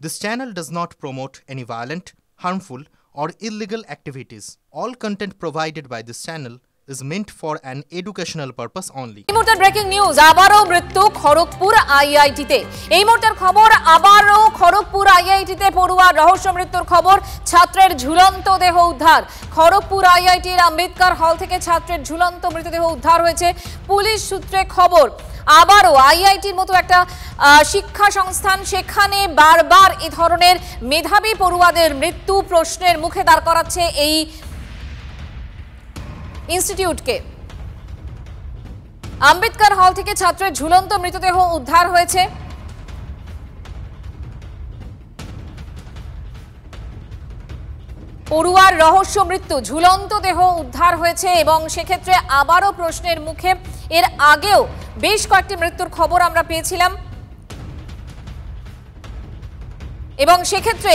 This channel does not promote any violent, harmful, or illegal activities. All content provided by this channel is meant for an educational purpose only. এই মুহূর্তের breaking news, আবারও মৃত্যু খড়গপুর আইআইটিতে। এই মুহূর্তের খবর, আবারও খড়গপুর আইআইটিতে পড়ুয়ার রহস্য মৃত্যুর খবর। ছাত্রের ঝুলন্ত দেহ উদ্ধার। খড়গপুর আইআইটির আম্বেদকর হল থেকে ছাত্রের ঝুলন্ত মৃতদেহ উদ্ধার হয়েছে। পুলিশ সূত্রে খবর, আবারও আইআইটির মতো একটা শিক্ষা সংস্থান, সেখানে বারবার এই ধরনের মেধাবী পড়ুয়াদের মৃত্যু প্রশ্নের মুখে দাঁড় করাচ্ছে এই ইনস্টিটিউটকে। আম্বেদকর হল থেকে ছাত্রের ঝুলন্ত মৃতদেহ উদ্ধার হয়েছে। পড়ুয়ার রহস্য মৃত্যু, ঝুলন্ত দেহ উদ্ধার হয়েছে এবং সেক্ষেত্রে আবারও প্রশ্নের মুখে। এর আগেও বেশ কয়েকটি মৃত্যুর খবর আমরা পেয়েছিলাম এবং সেক্ষেত্রে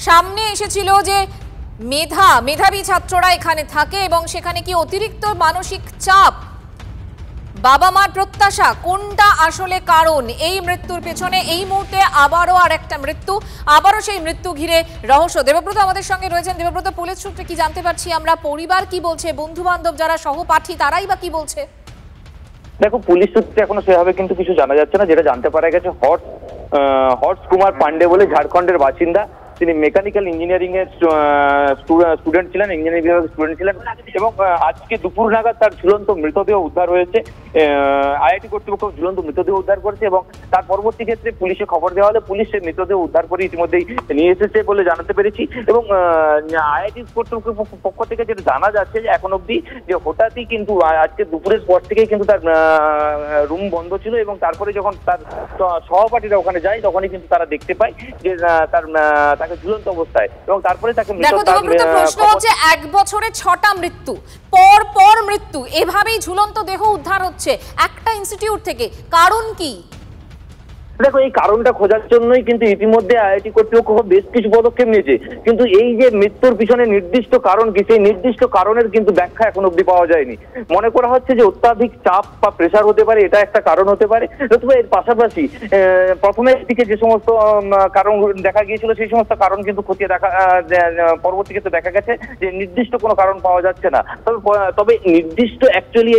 সামনে এসেছিল যে মেধাবী ছাত্ররা এখানে থাকে এবং সেখানে কি অতিরিক্ত মানসিক চাপ, বাবা মার প্রত্যাশা, কোনটা আসলে কারণ এই মৃত্যুর পেছনে? এই মুহূর্তে আবারও আর একটা মৃত্যু, আবারও সেই মৃত্যু ঘিরে রহস্য। দেবব্রত আমাদের সঙ্গে রয়েছেন। দেবব্রত, পুলিশ সূত্রে কি জানতে পারছি আমরা? পরিবার কি বলছে, বন্ধু বান্ধব যারা সহপাঠী তারাই বা কি বলছে? দেখো, পুলিশ সূত্রে এখনো সেভাবে কিন্তু কিছু জানা যাচ্ছে না। যেটা জানতে পারা গেছে, হর্ষ কুমার পান্ডে বলে ঝাড়খণ্ডের বাসিন্দা, তিনি মেকানিক্যাল ইঞ্জিনিয়ারিং এর স্টুডেন্ট ছিলেন, ইঞ্জিনিয়ারিং বিভাগের স্টুডেন্ট ছিলেন এবং আজকে দুপুর নাগাদ তার ঝুলন্ত মৃতদেহ উদ্ধার হয়েছে। আইআইটি কর্তৃপক্ষ ঝুলন্ত মৃতদেহ উদ্ধার করেছে এবং তার পরবর্তী ক্ষেত্রে পুলিশে খবর দেওয়া হলে পুলিশ সেই মৃতদেহ উদ্ধার করে ইতিমধ্যেই নিয়ে এসেছে বলে জানাতে পেরেছি। এবং আইআইটি কর্তৃপক্ষের পক্ষ থেকে যেটা জানা যাচ্ছে যে এখন অব্দি যে হঠাৎই কিন্তু আজকে দুপুরের পর থেকেই কিন্তু তার রুম বন্ধ ছিল এবং তারপরে যখন তার সহপাঠীরা ওখানে যায় তখনই কিন্তু তারা দেখতে পায় যে তাকে ঝুলন্ত অবস্থায় এবং তারপরে তাকে প্রশ্ন হচ্ছে, 1 বছরে 6টা মৃত্যু, পর মৃত্যু, এভাবেই ঝুলন্ত দেহ উদ্ধার হচ্ছে একটা ইনস্টিটিউট থেকে, কারণ কি? দেখো, এই কারণটা খোঁজার জন্যই কিন্তু ইতিমধ্যে আইআইটি কর্তৃপক্ষ বেশ কিছু পদক্ষেপ নিয়েছে, কিন্তু এই যে মৃত্যুর পিছনে নির্দিষ্ট কারণ কি, সেই নির্দিষ্ট কারণের কিন্তু ব্যাখ্যা এখন অব্দি পাওয়া যায়নি। মনে করা হচ্ছে যে অত্যাধিক চাপ বা প্রেশার হতে পারে, এটা একটা কারণ হতে পারে। অথবা এর পাশাপাশি প্রথমের দিকে যে সমস্ত কারণ দেখা গিয়েছিল সেই সমস্ত কারণ কিন্তু খতিয়ে পরবর্তী ক্ষেত্রে দেখা গেছে যে নির্দিষ্ট কোনো কারণ পাওয়া যাচ্ছে না। তবে নির্দিষ্ট অ্যাকচুয়ালি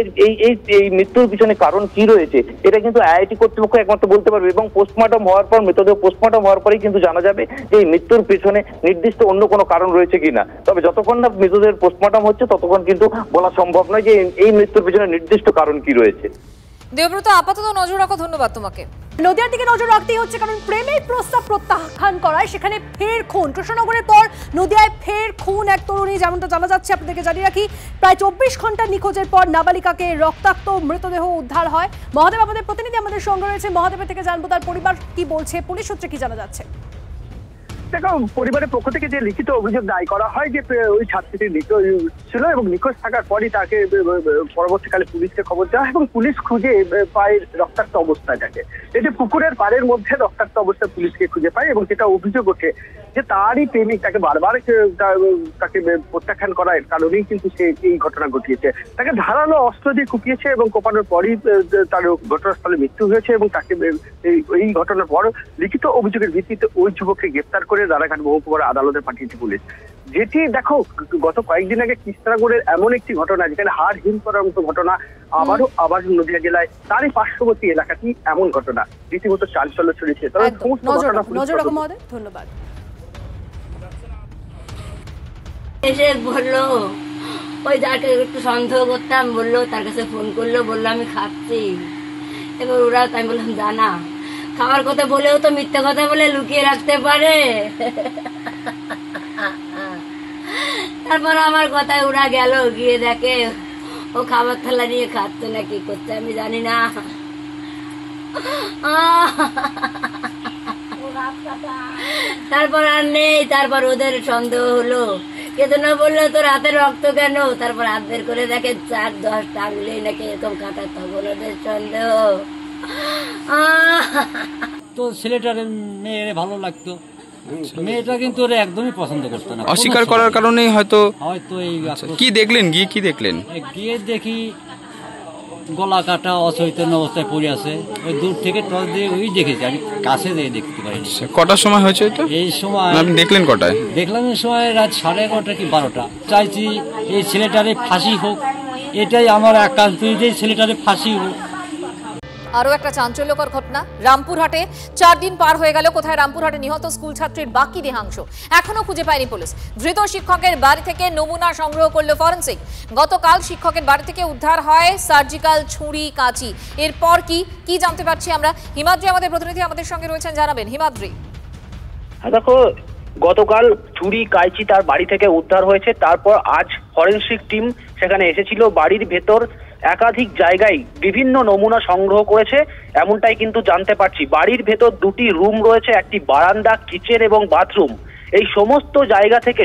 এই মৃত্যুর পিছনে কারণ কি রয়েছে এটা কিন্তু আইআইটি কর্তৃপক্ষ একমাত্র বলতে পারবে এবং পোস্টমর্টম হওয়ার পর, মৃতদেহ পোস্টমর্টম হওয়ার পরেই কিন্তু জানা যাবে যে এই মৃত্যুর পেছনে নির্দিষ্ট অন্য কোনো কারণ রয়েছে কিনা। তবে যতক্ষণ না মৃতদেহের পোস্টমর্টম হচ্ছে ততক্ষণ কিন্তু বলা সম্ভব নয় যে এই মৃত্যুর পেছনে নির্দিষ্ট কারণ কি রয়েছে। দেবব্রত, আপাতত নজর রাখো, ধন্যবাদ তোমাকে। নদিয়ার দিকে নজর রাখতেই হচ্ছে, কারণ প্রেমের প্রস্তাব প্রত্যাখ্যান করায় সেখানে ফের খুন। কৃষ্ণনগরের পর নদিয়ায় ফের খুন এক তরুণী, যেমনটা জানা যাচ্ছে। আপনাদেরকে জানিয়ে রাখি, প্রায় 24 ঘন্টা নিখোঁজের পর নাবালিকাকে রক্তাক্ত মৃতদেহ উদ্ধার হয়। মহাদেব আমাদের প্রতিনিধি আমাদের সঙ্গে রয়েছে, মহাদেবের থেকে জানবো তার পরিবার কি বলছে, পুলিশ সূত্রে কি জানা যাচ্ছে। দেখো, পরিবারের পক্ষ থেকে যে লিখিত অভিযোগ দায় করা হয় যে ওই ছাত্রীটি নিখোঁজ ছিল এবং নিখোঁজ থাকার পরই তাকে পরবর্তীকালে পুলিশকে খবর দেওয়া এবং পুলিশ খুঁজে পায় রক্তাক্ত অবস্থাটাকে। এটি পুকুরের পাড়ের মধ্যে রক্তাক্ত অবস্থায় পুলিশকে খুঁজে পায় এবং যেটা অভিযোগ ওঠে যে তারই প্রেমিক তাকে বারবার তাকে প্রত্যাখ্যান করার কারণেই কিন্তু সে এই ঘটনা ঘটিয়েছে। তাকে ধারালো অস্ত্র দিয়ে কুপিয়েছে এবং কোপানোর পরই তার ঘটনাস্থলে মৃত্যু হয়েছে এবং তাকে এই ঘটনার পর লিখিত অভিযোগের ভিত্তিতে ওই যুবককে গ্রেপ্তার করে রানাঘাট মহকুমার আদালতে পাঠিয়েছে পুলিশ। যেটি দেখো, গত কয়েকদিন আগে কৃষ্ণনগরের এমন একটি ঘটনা যেখানে হাড় হিম করার মতো ঘটনা আবার নদিয়া জেলায় তারই পার্শ্ববর্তী এলাকাটি এমন ঘটনা রীতিমতো চাঞ্চল্য ছড়িয়েছে। তবে ধন্যবাদ। এসে বললো, ওই যাকে একটু সন্দেহ করতাম বললো, তার কাছে ফোন করলো, বললো আমি খাচ্ছি। এবার ওরা, আমি বললাম জানা খাওয়ার কথা বলেও তো মিথ্যে কথা বলে লুকিয়ে রাখতে পারে। তারপর আমার কথায় ওরা গেল, গিয়ে দেখে ও খাবার থালা নিয়ে খাচ্ছে না কি করছে আমি জানি না। তারপর আর নেই, তারপর ওদের সন্দেহ হলো, কেতন বললো তোর হাতে রক্ত কেন? তারপর হাত বের করে দেখে 4-10 টাঙলে নাকি এরকম কাটা, তখন ওদের সন্দেহ। তো ছেলেটার মেয়ের ভালো লাগতো, মেয়েটা কিন্তু ওরা একদমই পছন্দ করতো না। অস্বীকার করার কারণেই হয়তো এই কি দেখলেন? গিয়ে কি দেখলেন? গিয়ে দেখি গলা কাটা অচৈতন্য অবস্থায় পড়ে আছে। ওই দূর থেকে টর্চ দিয়ে ওই দেখেছি, আমি কাছে দিয়ে দেখতে পারিনি। কটার সময় হয়েছে এটা? এই সময় আপনি দেখলেন কটায়? দেখলাম এই সময় রাত 11:30 কি 12টা। চাইছি এই ছেলেটারে ফাঁসি হোক, এটাই আমার একান্ত, এই ছেলেটারে ফাঁসি হোক। আরও একটা চাঞ্চল্যকর ঘটনা রামপুরহাটে। 4 দিন পার হয়ে গেল, কোথায় রামপুরহাটে নিহত স্কুল ছাত্রীর বাকি দেহাংশ এখনো খুঁজে পায়নি পুলিশ। ধৃত শিক্ষকের বাড়ি থেকে নমুনা সংগ্রহ করলো ফরেনসিক। গতকাল শিক্ষকের বাড়ি থেকে উদ্ধার হয় সার্জিক্যাল ছুরি, কাঁচি। এরপর কি জানতে পারছি আমরা? হিমাদ্রি আমাদের প্রতিনিধি আমাদের সঙ্গে রয়েছেন, জানাবেন হিমাদ্রি। দেখো, গতকাল ছুরি, কাঁচি তার বাড়ি থেকে উদ্ধার হয়েছে। তারপর আজ ফরেনসিক টিম সেখানে এসেছিল। বাড়ির ভেতর একাধিক জায়গায় বিভিন্ন নমুনা সংগ্রহ করেছে, এমনটাই কিন্তু জানতে পারছি। বাড়ির ভেতর 2টি রুম রয়েছে, একটি বারান্দা, কিচেন এবং বাথরুম। এই সমস্ত জায়গা থেকে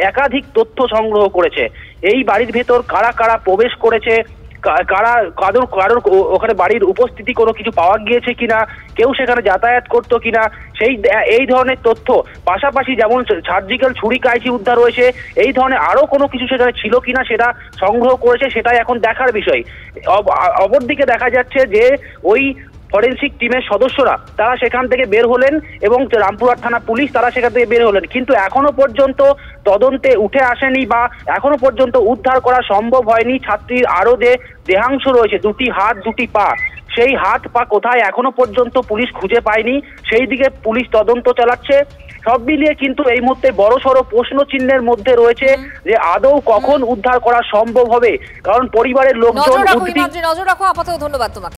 একাধিক তথ্য সংগ্রহ করেছে। এই বাড়ির ভেতর কারা কারা প্রবেশ করেছে, কারোর ওখানে বাড়ির উপস্থিতি কোনো কিছু পাওয়া গিয়েছে কিনা, কেউ সেখানে যাতায়াত করতো কিনা, এই ধরনের তথ্য। পাশাপাশি যেমন সার্জিক্যাল ছুরি, কাঁচি উদ্ধার হয়েছে, এই ধরনের আরো কোনো কিছু সেখানে ছিল কিনা সেটা সংগ্রহ করেছে, সেটাই এখন দেখার বিষয়। অপরদিকে দেখা যাচ্ছে যে ওই ফরেনসিক টিমের সদস্যরা তারা সেখান থেকে বের হলেন এবং রামপুরহাট থানা পুলিশ তারা সেখান থেকে বের হলেন, কিন্তু এখনো পর্যন্ত তদন্তে উঠে আসেনি বা এখনো পর্যন্ত উদ্ধার করা সম্ভব হয়নি ছাত্রীর আরো যে দেহাংশ রয়েছে, 2টি হাত, 2টি পা। সেই হাত পা কোথায় এখনো পর্যন্ত পুলিশ খুঁজে পায়নি, সেই দিকে পুলিশ তদন্ত চালাচ্ছে। সব মিলিয়ে কিন্তু এই মুহূর্তে বড়সড় প্রশ্ন চিহ্নের মধ্যে রয়েছে যে আদৌ কখন উদ্ধার করা সম্ভব হবে, কারণ পরিবারের লোকজন। নজর রাখো, আপাতত ধন্যবাদ তোমাকে।